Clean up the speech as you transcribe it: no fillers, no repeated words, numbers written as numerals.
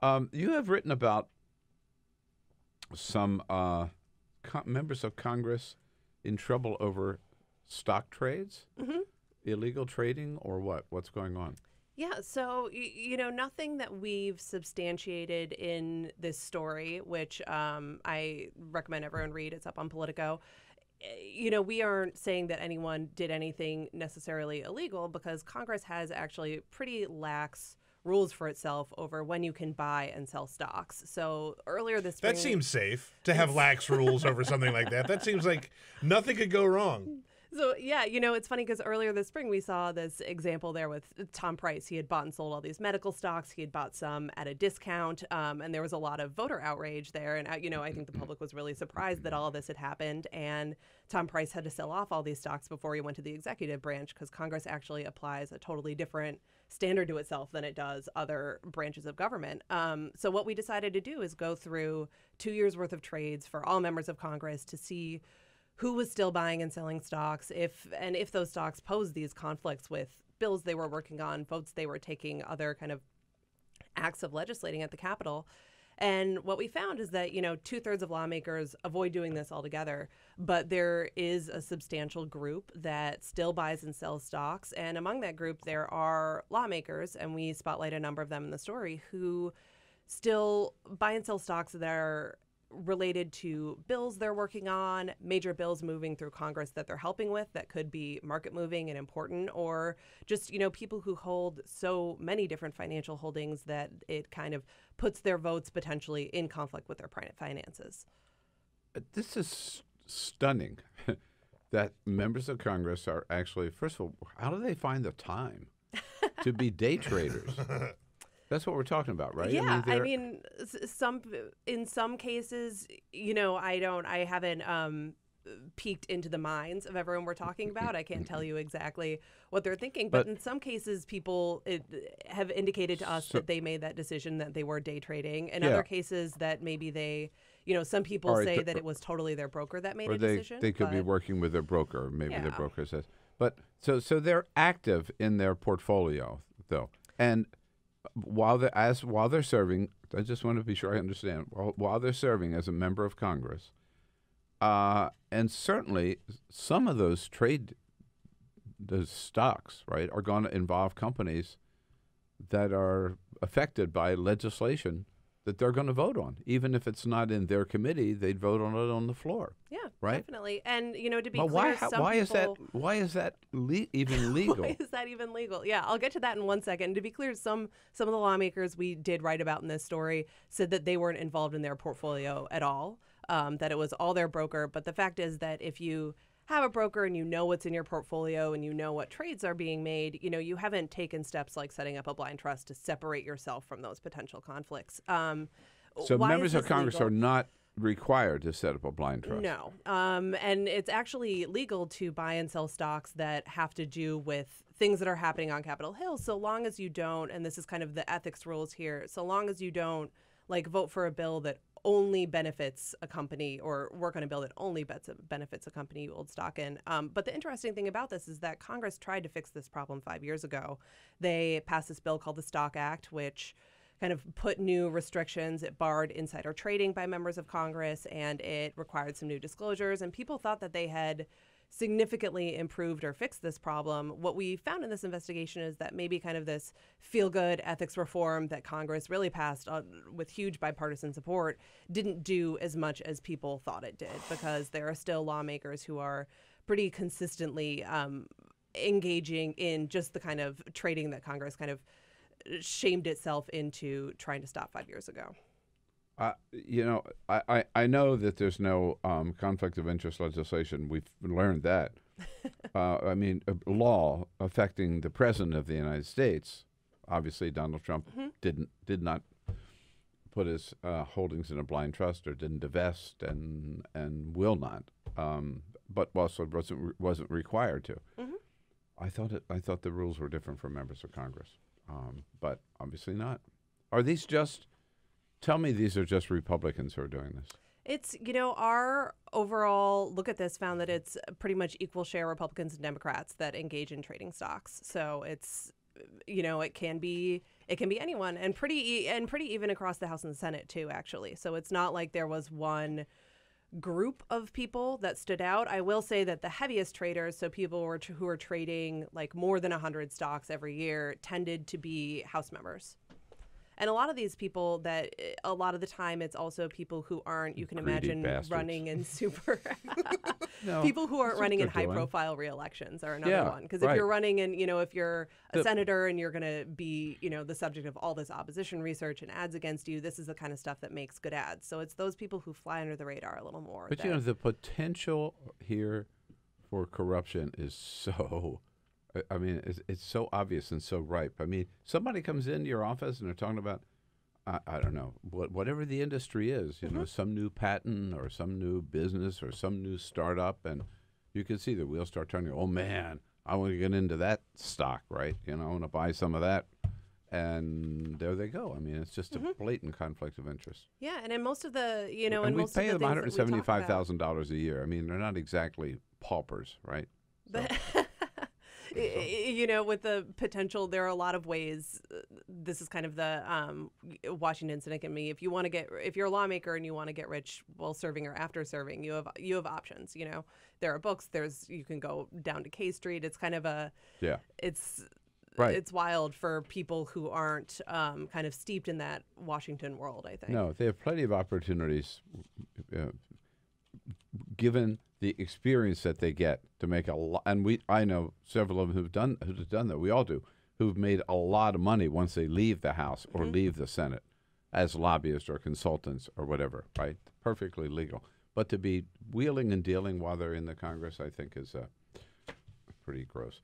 You have written about some members of Congress in trouble over stock trades, illegal trading, or what? What's going on? Yeah, so nothing that we've substantiated in this story, which I recommend everyone read. It's up on Politico. We aren't saying that anyone did anything necessarily illegal because Congress has actually pretty lax rules for itself over when you can buy and sell stocks. So earlier this spring, That seems safe to have lax rules over something like that. That seems like nothing could go wrong. So, yeah, it's funny because earlier this spring we saw this example there with Tom Price. He had bought and sold all these medical stocks. He had bought some at a discount, and there was a lot of voter outrage there. And, I think the public was really surprised that all of this had happened. And Tom Price had to sell off all these stocks before he went to the executive branch because Congress actually applies a totally different standard to itself than it does other branches of government. So what we decided to do is go through 2 years worth of trades for all members of Congress to see who was still buying and selling stocks, if those stocks posed these conflicts with bills they were working on, votes they were taking, other kind of acts of legislating at the Capitol. And what we found is that, 2/3 of lawmakers avoid doing this altogether, but there is a substantial group that still buys and sells stocks. And among that group, there are lawmakers, and we spotlight a number of them in the story, who still buy and sell stocks that are related to bills they're working on, major bills moving through Congress that they're helping with that could be market moving and important, or just, people who hold so many different financial holdings that it kind of puts their votes potentially in conflict with their private finances. This is stunning that members of Congress are actually, first of all, how do they find the time to be day traders? That's what we're talking about, right? Yeah, in some cases, I haven't peeked into the minds of everyone we're talking about. I can't tell you exactly what they're thinking, but in some cases, people have indicated to us that they made that decision that they were day trading. In other cases, that maybe they, some people say that it was totally their broker that made a decision. They could be working with their broker, maybe their broker says. But so they're active in their portfolio, though, and while they're serving, I just want to be sure I understand. While they're serving as a member of Congress, and certainly some of those stocks, right, are going to involve companies that are affected by legislation that they're going to vote on, even if it's not in their committee. They'd vote on it on the floor. Yeah, right? Definitely. And to be but clear, why is that even legal? Why is that even legal? Yeah, I'll get to that in 1 second. To be clear, some of the lawmakers we did write about in this story said that they weren't involved in their portfolio at all, that it was all their broker. But the fact is that if you have a broker and you know what's in your portfolio and you know what trades are being made, you haven't taken steps like setting up a blind trust to separate yourself from those potential conflicts. So members of Congress are not required to set up a blind trust? No. And it's actually legal to buy and sell stocks that have to do with things that are happening on Capitol Hill, so long as you don't, and this is kind of the ethics rules here, so long as you don't vote for a bill that only benefits a company or work on a bill that only benefits a company you hold stock in. But the interesting thing about this is that Congress tried to fix this problem 5 years ago. They passed this bill called the Stock Act, which kind of put new restrictions. It barred insider trading by members of Congress, and it required some new disclosures. And people thought that they had significantly improved or fixed this problem. What we found in this investigation is that maybe kind of this feel-good ethics reform that Congress really passed with huge bipartisan support didn't do as much as people thought it did, because there are still lawmakers who are pretty consistently engaging in just the kind of trading that Congress kind of shamed itself into trying to stop 5 years ago. I know that there's no conflict of interest legislation. We've learned that. I mean, a law affecting the President of the United States. Obviously, Donald Trump did not put his holdings in a blind trust, or didn't divest, and will not. But also wasn't required to. I thought the rules were different for members of Congress, but obviously not. Are these just? Tell me these are just Republicans who are doing this. It's, our overall look at this found that it's pretty much equal share Republicans and Democrats that engage in trading stocks. So it's it can be anyone, and pretty even across the House and the Senate too, actually. So it's not like there was one group of people that stood out. I will say that the heaviest traders, so people who are trading like more than 100 stocks every year, tended to be House members. And a lot of these people that a lot of the time it's also people who aren't, you can imagine, bastards. running in super No, people who aren't that's what running in they're doing. high profile re-elections are another Yeah, one. Because right. if you're running in, if you're a The- senator and you're going to be, the subject of all this opposition research and ads against you, this is the kind of stuff that makes good ads. So it's those people who fly under the radar a little more. But that- the potential here for corruption is so. I mean, it's so obvious and so ripe. I mean, somebody comes into your office and they're talking about, I don't know, whatever the industry is, some new patent or some new business or some new startup, and you can see the wheels start turning. Oh man, I want to get into that stock, right? I want to buy some of that, and there they go. I mean, it's just a blatant conflict of interest. Yeah, and in most of the, and in we most pay of the them things that we talk about- $175,000 a year. I mean, they're not exactly paupers, right? So, with the potential, there are a lot of ways. This is kind of the Washington cynic in me. If you're a lawmaker and you want to get rich while serving or after serving, you have options. There are books. You can go down to K Street. It's kind of it's Right. It's wild for people who aren't kind of steeped in that Washington world, I think. No, they have plenty of opportunities, given the experience that they get to make a lot. And I know several of them who've done that. We all do, who've made a lot of money once they leave the House or leave the Senate as lobbyists or consultants or whatever. Right? Perfectly legal. But to be wheeling and dealing while they're in the Congress, I think, is pretty gross.